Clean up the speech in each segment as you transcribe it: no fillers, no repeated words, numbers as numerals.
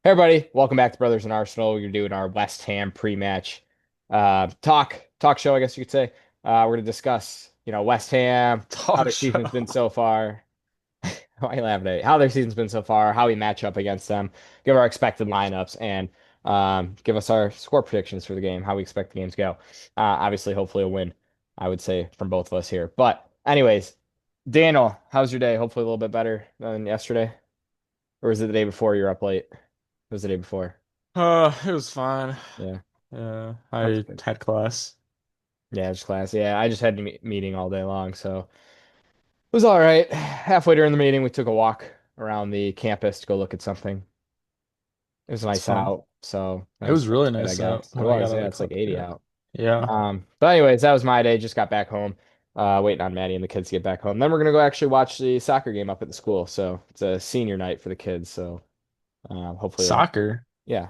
Hey everybody, welcome back to Brothers in Arsenal. We're doing our West Ham pre-match talk show, I guess you could say. We're gonna discuss, West Ham, how Talk their season's been show. so far. Why are you laughing at it? How their season's been so far, how we match up against them, give our expected lineups, and give us our score predictions for the game, how we expect the game to go. Obviously, hopefully a win, I would say, from both of us here. But anyways, Daniel, how's your day? Hopefully a little bit better than yesterday. Or was it the day before you were up late? It was the day before. It was fine. Yeah. Yeah, That's I good. had class. Yeah, just class. Yeah, I just had a meeting all day long, so it was all right. Halfway during the meeting, we took a walk around the campus to go look at something. It was It's nice fun. out, so It was that really was good, I nice out guess. It when I was, got out yeah, of it's like class. 80 Yeah. out. Yeah. But anyways, that was my day. Just got back home, waiting on Maddie and the kids to get back home. Then we're gonna go actually watch the soccer game up at the school. So it's a senior night for the kids. So hopefully, Soccer. yeah,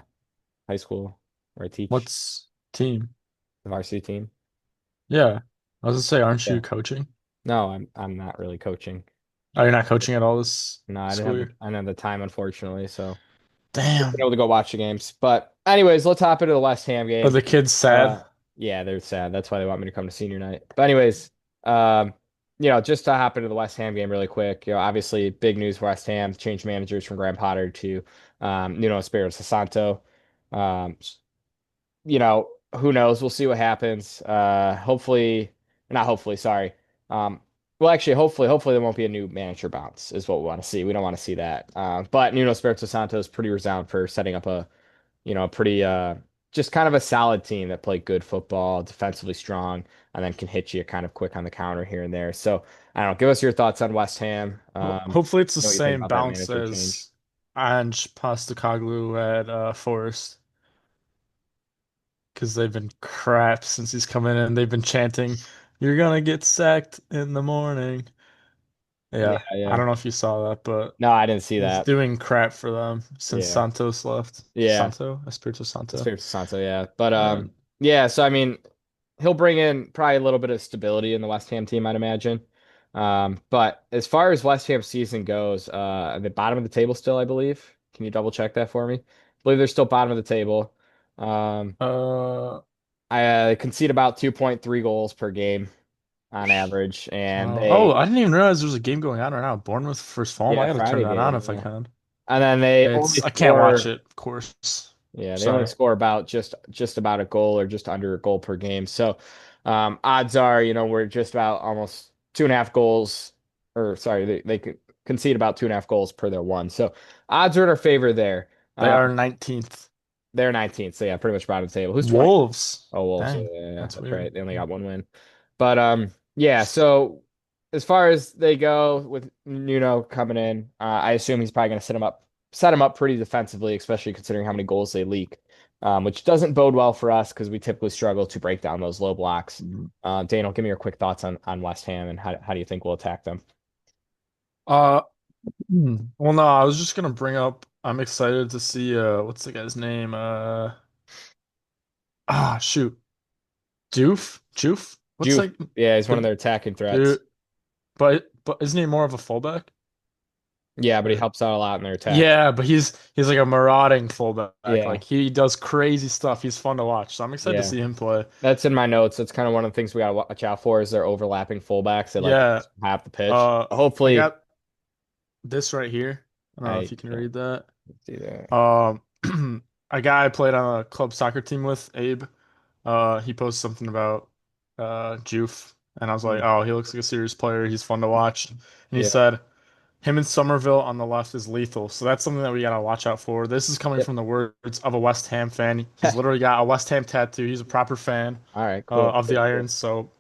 high school where I teach What's team? the varsity team. Yeah. I was gonna say, aren't Yeah. you coaching? No, I'm not really coaching. Oh, you're not coaching at all this No, school year? I didn't have the time, unfortunately, so been Damn. able to go watch the games. But anyways, let's hop into the West Ham Are game. the kids sad? Uh, yeah, they're sad. That's why they want me to come to senior night. But anyways, just to hop into the West Ham game really quick. Obviously, big news for West Ham changed managers from Graham Potter to Nuno Espirito Santo. Um, who knows? We'll see what happens. Hopefully, not hopefully, sorry. Um, well, actually, hopefully there won't be a new manager bounce, is what we want to see. We don't want to see that. But Nuno Espirito Santo is pretty renowned for setting up a pretty, just kind of a solid team that played good football, defensively strong, and then can hit you kind of quick on the counter here and there. So, I don't know. Give us your thoughts on West Ham. Hopefully it's the What you think same about that bounce manager change. as Ange Postecoglou at Forest. Because they've been crap since he's come in and they've been chanting, "You're gonna get sacked in the morning." Yeah, Yeah, I yeah. don't know if you saw that, but No, I didn't see he's that. doing crap for them since Yeah. Santos left. Yeah. Santo, Espirito Santo. Espirito Santo, yeah. But And yeah, so I mean, he'll bring in probably a little bit of stability in the West Ham team, I'd imagine. But as far as West Ham season goes, at the bottom of the table still, I believe. Can you double check that for me? I believe they're still bottom of the table. Um, uh, I concede about 2.3 goals per game on average, and I didn't even realize there was a game going on right now. Bournemouth first form. I yeah, gotta turn Friday that on game, if I yeah. can. And then they only I can't watch score. it, of course. Yeah, they only Sorry. score about just about a goal or just under a goal per game. So odds are, we're just about almost 2.5 goals, or sorry, they could concede about 2.5 goals per their one. So odds are in our favor there. They Uh, are 19th. they're 19th, so yeah, pretty much bottom of the table. Who's 20? Wolves. Oh, Wolves. Yeah, Dang, yeah, yeah, that's that's weird. right. They only got one win. But yeah. So as far as they go with Nuno coming in, I assume he's probably going to set him up pretty defensively, especially considering how many goals they leak, which doesn't bode well for us because we typically struggle to break down those low blocks. Daniel, give me your quick thoughts on West Ham and how do you think we'll attack them? Uh, well, no, I was just gonna bring up. I'm excited to see. What's the guy's name? Shoot, Joof. What's Juve, like yeah, he's one of the their attacking threats. dude? But isn't he more of a fullback? Yeah, but he Or helps out a lot in their attack. yeah, but he's like a marauding fullback. Yeah, Like he does crazy stuff. He's fun to watch. So I'm excited to yeah. see him play. That's in my notes. That's kind of one of the things we gotta watch out for is their overlapping fullbacks. They like to Yeah. half the pitch. Uh, I Hopefully, got this right here. I don't know I if you can yeah, read that. let's see there. Um, a guy I played on a club soccer team with, Abe. He posted something about Joof, and I was like, Hmm. oh, he looks like a serious player. He's fun to watch. And he Yeah. said him and Somerville on the left is lethal. So that's something that we gotta watch out for. This is coming Yep. from the words of a West Ham fan. He's literally got a West Ham tattoo. He's a proper fan All right. Cool. of the Cool. Cool. Irons. So That's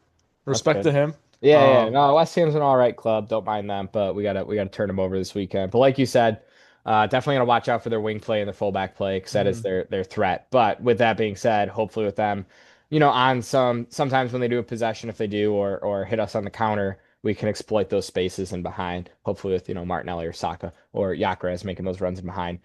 respect good. to him. Yeah. Yeah. Um, No, West Ham's an all right club. Don't mind them, but we gotta turn them over this weekend. But like you said, definitely gonna watch out for their wing play and their fullback play because that is mhm. their threat. But with that being said, hopefully with them, on sometimes when they do a possession, if they do or hit us on the counter, we can exploit those spaces in behind. Hopefully with Martinelli or Saka or Gyökeres making those runs in behind.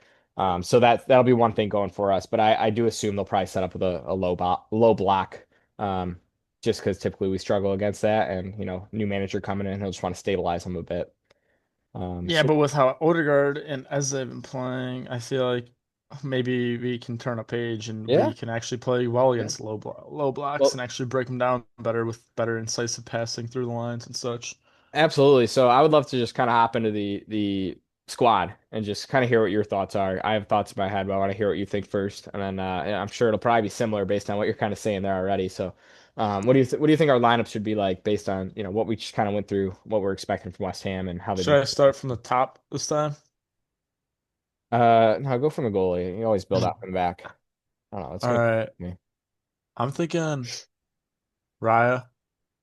So that'll be one thing going for us. But I do assume they'll probably set up with a low block. Um, just because typically we struggle against that, and new manager coming in, he'll just want to stabilize them a bit. Yeah, So but with how Ødegaard and Eze have been playing, I feel like. maybe we can turn a page and Yeah. we can actually play well Yeah. against low blocks and Well, actually break them down better with better incisive passing through the lines and such. absolutely. So I would love to just kind of hop into the squad and just kind of hear what your thoughts are. I have thoughts in my head, but I want to hear what you think first, and then and I'm sure it'll probably be similar based on what you're kind of saying there already. So, what do you think our lineup should be like based on what we just kind of went through, what we're expecting from West Ham and how they've Should been. I start from the top this time? No, go from the goalie. You always build All out from the back. I don't know. It's gonna come right. back to me. I'm thinking Raya,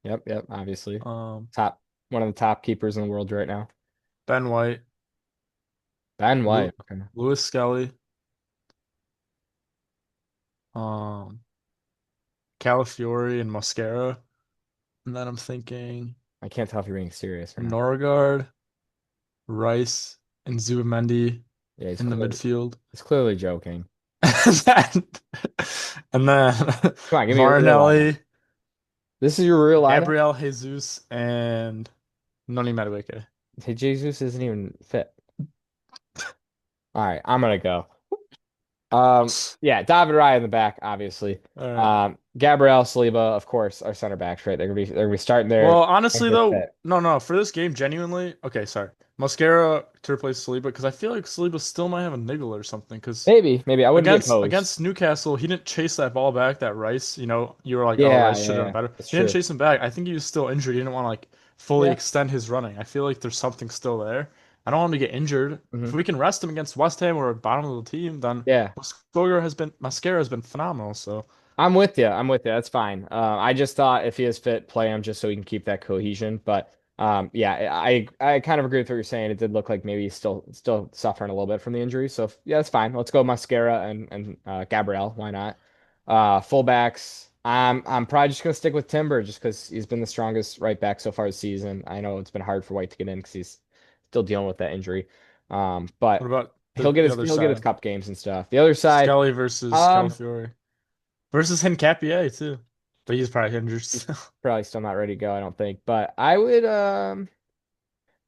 Yep, yep. Obviously, um, top one of the top keepers in the world right now. Ben White, Ben Lu White. Okay. Lewis Skelly, um, Calafiori, and Mosquera. And then I'm thinking I can't tell if you're being serious or not. Norgard, Rice, and Zubamendi Yeah, in the midfield. he's clearly joking. And then Come on, give me your real lineup. Marinelli, This is your real lineup? Gabriel Jesus, and Noni Madueke. Hey, Jesus isn't even fit. All right, I'm gonna go. Yeah, David Raya in the back, obviously. All right. Gabriel Saliba, of course, our center backs, right? They're gonna be starting there Well, and honestly get though, fit. no, no, for this game, genuinely, okay, sorry. Mosquera to replace Saliba because I feel like Saliba still might have a niggle or something because Maybe. I wouldn't be opposed. against Newcastle, he didn't chase that ball back that Rice, you were like, oh, Yeah, Rice yeah, should have yeah. done better. That's He didn't true. chase him back. I think he was still injured. He didn't want to like fully Yeah. extend his running. I feel like there's something still there. I don't want him to get injured. If Hmm. we can rest him against West Ham or bottom of the team, then Yeah. Mosquera has been phenomenal. So I'm with you. I'm with you. That's fine. I just thought if he is fit, play him just so we can keep that cohesion. But yeah, I kind of agree with what you're saying. It did look like maybe he's still suffering a little bit from the injury. So yeah, that's fine. Let's go Mascara and Gabriel. Why not? Fullbacks. I'm probably just gonna stick with Timber just because he's been the strongest right back so far this season. I know it's been hard for White to get in because he's still dealing with that injury. what But about the other he'll get his side? cup games and stuff. The other side. Skelly versus Um. Calafiori versus Hincapié too, but he's probably injured He's still. probably still not ready to go, I don't think. But I would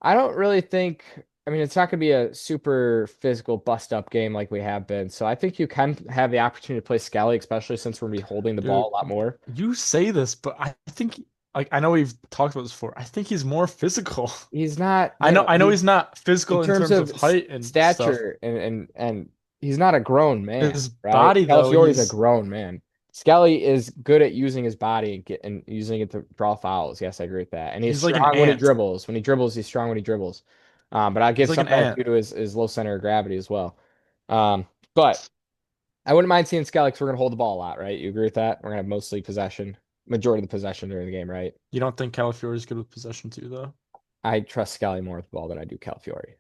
I don't really think I mean it's not gonna be a super physical bust up game like we have been. So I think you can have the opportunity to play Scally, especially since we're gonna be holding the ball Dude, a lot more. you say this, but I think like I know we've talked about this before. I think he's more physical. He's not, I know he's he's not in physical in terms terms of of height and stuff. stature and he's not a grown man, His right? body though, Calafiori's a he's grown man. Skelly is good at using his body and using it to draw fouls. Yes, I agree with that. And he's he's like an strong when he ant. dribbles. When he dribbles, he's strong when he dribbles. But I He's give like some an of that ant. due to his low center of gravity as well. But I wouldn't mind seeing Skelly because we're gonna hold the ball a lot, right? You agree with that? We're gonna have mostly possession, majority of the possession during the game, right? You don't think Calafiori is good with possession too, though? I trust Skelly more with the ball than I do Calafiori.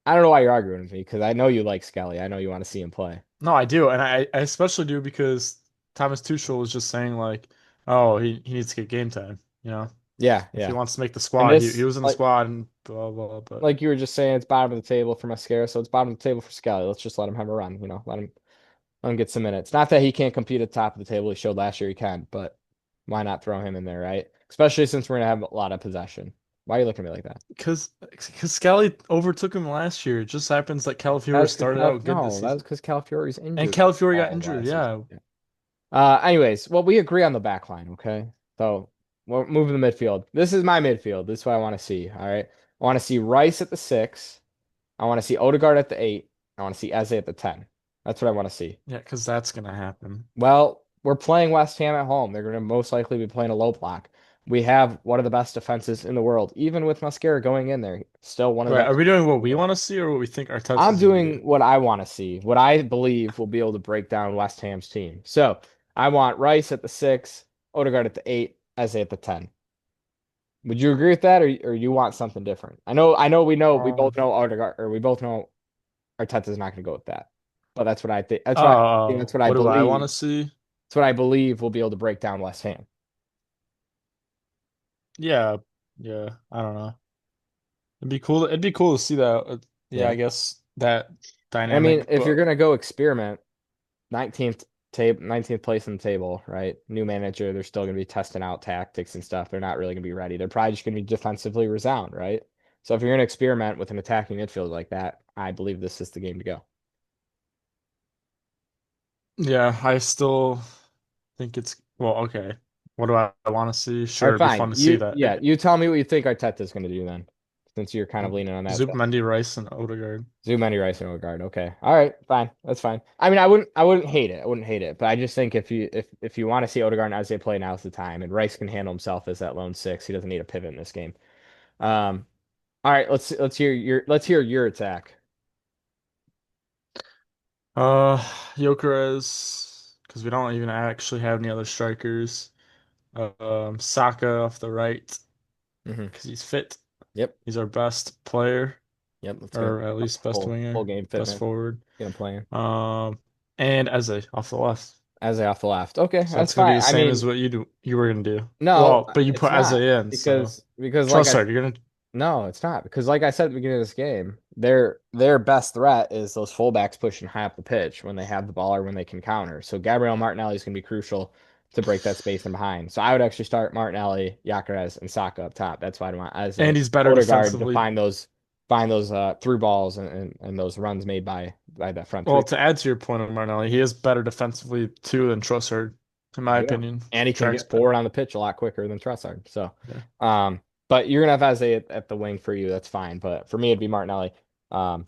I don't know why you're arguing with me because I know you like Skelly. I know you want to see him play. No, I do, and I especially do because Thomas Tuchel was just saying like, oh, he needs to get game time. Yeah, If he yeah. wants to make the And squad, he this, was in the squad and blah blah. Blah, but like you were just saying, it's bottom of the table for Mascara, so it's bottom of the table for Skelly. Let's just let him have a run. Let him get some minutes. Not that he can't compete at the top of the table. He showed last year he can, but why not throw him in there, right? Especially since we're gonna have a lot of possession. Why are you looking at me like that? because Scally overtook him last year. It just happens that That Calafiori was because started out good this no, that was season, because Calafiori's and injured Calafiori got all of injured. last season. Yeah, Yeah. Anyways, well, we agree on the back line, okay? So we're moving the midfield. This is my midfield. This is what I want to see. All right. I want to see Rice at the 6. I want to see Ødegaard at the 8. I want to see Eze at the 10. That's what I want to see. yeah, because that's gonna happen. Well, we're playing West Ham at home. They're going to most likely be playing a low block. We have one of the best defenses in the world, even with Mascara going in there. Still one of the Right? Are best we doing what in the we world. want to see or what we think I'm Arteta's gonna do? doing what I want to see, what I believe will be able to break down West Ham's team. So I want Rice at the 6, Ødegaard at the 8, Eze at the 10. Would you agree with that, or you want something different? We Um, both know Ødegaard, or we both know Arteta's not going to go with that. But that's what I think. That's what I what do I want believe. to see? That's what I believe will be able to break down West Ham. Yeah, yeah. I don't know. It'd be cool to see that. Yeah, Yeah. I guess that I mean, dynamic. if you're But gonna go experiment, 19th place in the table, right? New manager, they're still gonna be testing out tactics and stuff. They're not really gonna be ready. They're probably just gonna be defensively resound, right? So if you're gonna experiment with an attacking midfield like that, I believe this is the game to go. Yeah, I still think it's well, okay. What do I want to see? All Sure, right, it'd be fine. fun to see You that. yeah, you tell me what you think Arteta's going to do then, since you're kind of leaning on that side. Zubimendi, Rice, and Odegaard. Zoom Rice and Ødegaard. Okay. All right, fine. That's fine. I mean, I wouldn't hate it. I wouldn't hate it. But I just think if you want to see Ødegaard as they play, now's the time. And Rice can handle himself as that lone six. He doesn't need a pivot in this game. Um, all right, let's hear your attack. Uh, Gyökeres, because we don't even actually have any other strikers. Saka off the right, Hmm. because he's fit. Yep. He's our best player, Yep. Let's get him or at least best full winger, game best fitness. forward. Get him playing. And Eze off the left. As off the left. Okay, So that's that's gonna be fine. the I same mean, as what you were gonna do. no, Well, but you it's put Eze not in, so because like I Trossard, you're gonna. no, it's not because like I said at the beginning of this game, their best threat is those fullbacks pushing high up the pitch when they have the ball or when they can counter. So Gabriel Martinelli is going to be crucial to break that space in behind. So I would actually start Martinelli, Gyökeres, and Saka up top. That's why I want as a And he's better Ødegaard to defensively. find those through balls and those runs made by that front Well, three. to add to your point of Martinelli, he is better defensively too than Trossard, in my There you go. opinion. And he can Tracks get better. forward on the pitch a lot quicker than Trossard. So, Yeah. but you're gonna have Eze at the wing for you. That's fine. But for me, it'd be Martinelli, um,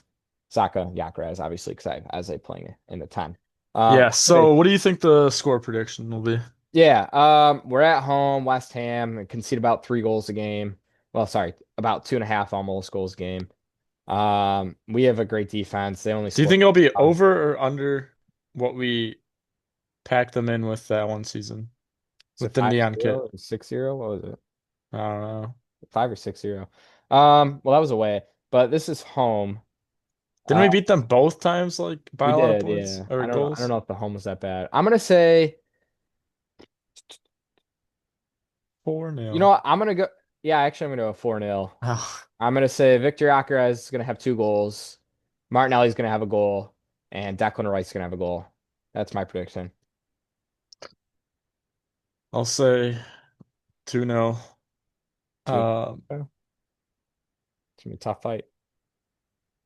Saka, Gyökeres, obviously, because I have Eze playing in the 10. Yeah. Anyways, So, what do you think the score prediction will be? yeah, we're at home, West Ham, and concede about 3 goals a game. Well, sorry, about 2.5 almost goals a game. We have a great defense. They only Do you score. think it'll be over or under what we packed them in with that one season Is it with the five neon zero kit? or 6-0? What was it? I don't know. 5 or 6-0. Well, that was away, but this is home. Didn't Uh, we beat them both times like by we a lot of did, points yeah. or I don't goals? know if the home was that bad. I'm gonna say, Four you know nil. what? I'm gonna go. Yeah, actually, I'm gonna go 4-0. Oh, I'm gonna say Victor Gyökeres is gonna have 2 goals. Martinelli's gonna have a goal, and Declan Rice is gonna have a goal. That's my prediction. I'll say 2-0. Two. Um, It's gonna be a tough fight.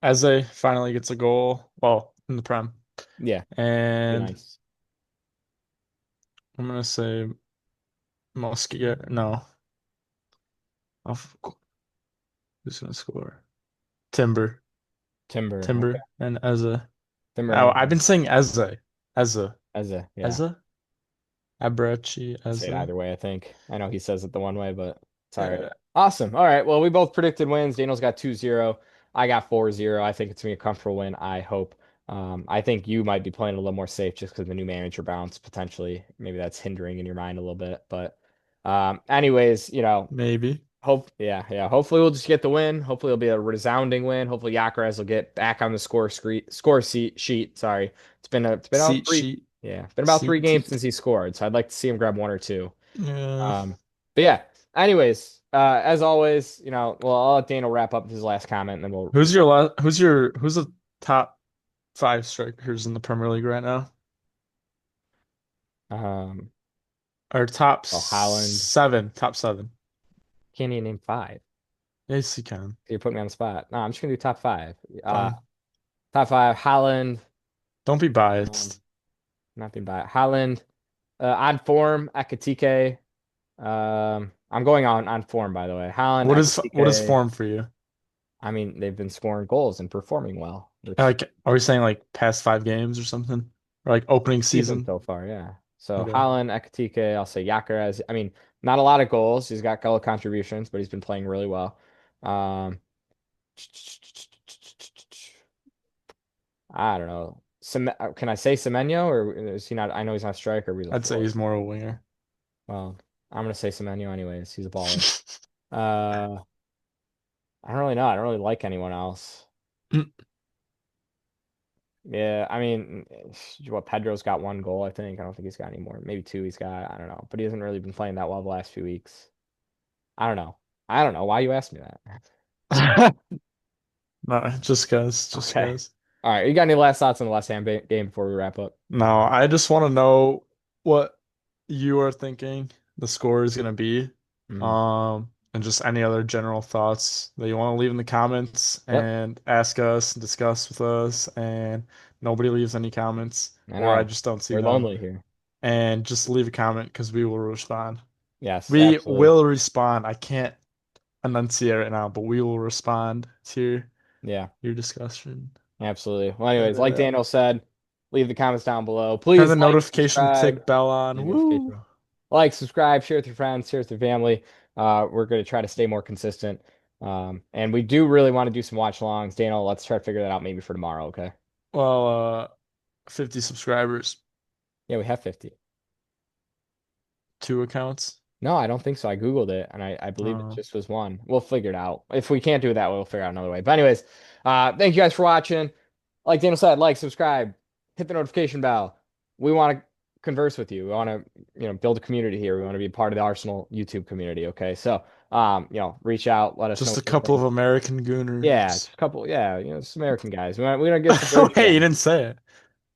Eze finally gets a goal. Well, in the Prem. Yeah, be And nice. I'm gonna say Musket. No. Of who's gonna score? Timber. Timber. Okay. Timber and Eze. Timber Oh, and I've been saying Eze. Eze. Eze. Yeah. Eze? Eberechi, Say it Eze. either way, I think. I know he says it the one way, but it's all right. Uh, Awesome. All right. Well, we both predicted wins. Daniel's got 2-0. I got 4-0. I think it's gonna be a comfortable win. I hope. I think you might be playing a little more safe just because the new manager bounce potentially. Maybe that's hindering in your mind a little bit. But anyways, maybe. hope yeah, yeah. Hopefully we'll just get the win. Hopefully it'll be a resounding win. Hopefully Gyökeres will get back on the score sheet. Sorry. It's been about Seat three sheet. yeah, it's been about three Seat games teat. since he scored. So I'd like to see him grab one or two. Yeah. Um, but yeah, anyways, as always, well, I'll let Daniel wrap up his last comment and then we'll Who's the top five strikers in the Premier League right now? um Or top well, Haaland. seven. Top seven. Can't even name five. Yes, you can. You're putting me on the spot. No, I'm just gonna do top five. Fine. Top five, Haaland, Don't be um, biased. not being bad. Haaland, on form, Ekitike. I'm going on form by the way. Haaland, What is Ekitike. form for you? I mean, they've been scoring goals and performing well, which Like, are we saying like past 5 games or something? Or like opening season season? so far, yeah. So Okay. Haaland, Ekitike, I'll say Gyökeres. I mean, not a lot of goals. He's got goal contributions, but he's been playing really well. Um, I don't know. Can I say Semenyo or is he not? I know he's not a striker, but he's a I'd say forward. he's more a winger. Well, I'm gonna say Semenyo anyways. He's a baller. Uh, I don't really know. I don't really like anyone else. Yeah, I mean, what Pedro's got 1 goal, I think. I don't think he's got any more. Maybe two he's got. I don't know. But he hasn't really been playing that well the last few weeks. I don't know. I don't know why you asked me that. No, just cause, just Okay. cause. All right. You got any last thoughts on the West Ham game before we wrap up? No, I just want to know what you are thinking the score is gonna be. Mm. And just any other general thoughts that you want to leave in the comments Yep. and ask us and discuss with us. And Nobody leaves any comments, I or I know. just don't see We're them. lonely here. And just leave a comment because we will respond. Yes, We absolutely. will respond. I can't enunciate right now, but we will respond to Yeah, your discussion. absolutely. Well, Da, anyways, da, like da. Daniel said, leave the comments down below. Turn the Please like, notification subscribe, tick bell on. yeah, Woo! notification. Like, subscribe, share with your friends, share with your family. We're going to try to stay more consistent. And we do really want to do some watch alongs. Daniel, let's try to figure that out maybe for tomorrow, okay? Well, 50 subscribers, Yeah, we have 50. 2 accounts. No, I don't think so. I Googled it and I believe it Uh, just was one. We'll figure it out. If we can't do that, we'll figure out another way. But anyways, thank you guys for watching. Like Daniel said, like, subscribe, hit the notification bell. We want to converse with you. We want to, build a community here. We want to be part of the Arsenal YouTube community. Okay. So, reach out, let us know just a what you couple of think. American Yeah, gooners. just a couple. Yeah, just American guys. We want to get some British Wait, you friends. didn't say it.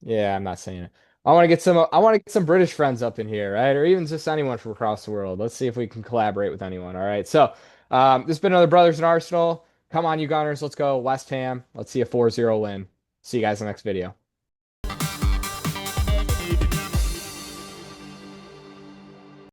Yeah, I'm not saying it. I want to get some British friends up in here, right? Or even just anyone from across the world. Let's see if we can collaborate with anyone. All right. So, this has been another Brothers in Arsenal. Come on, you Gunners. Let's go. West Ham. Let's see a 4-0 win. See you guys in the next video.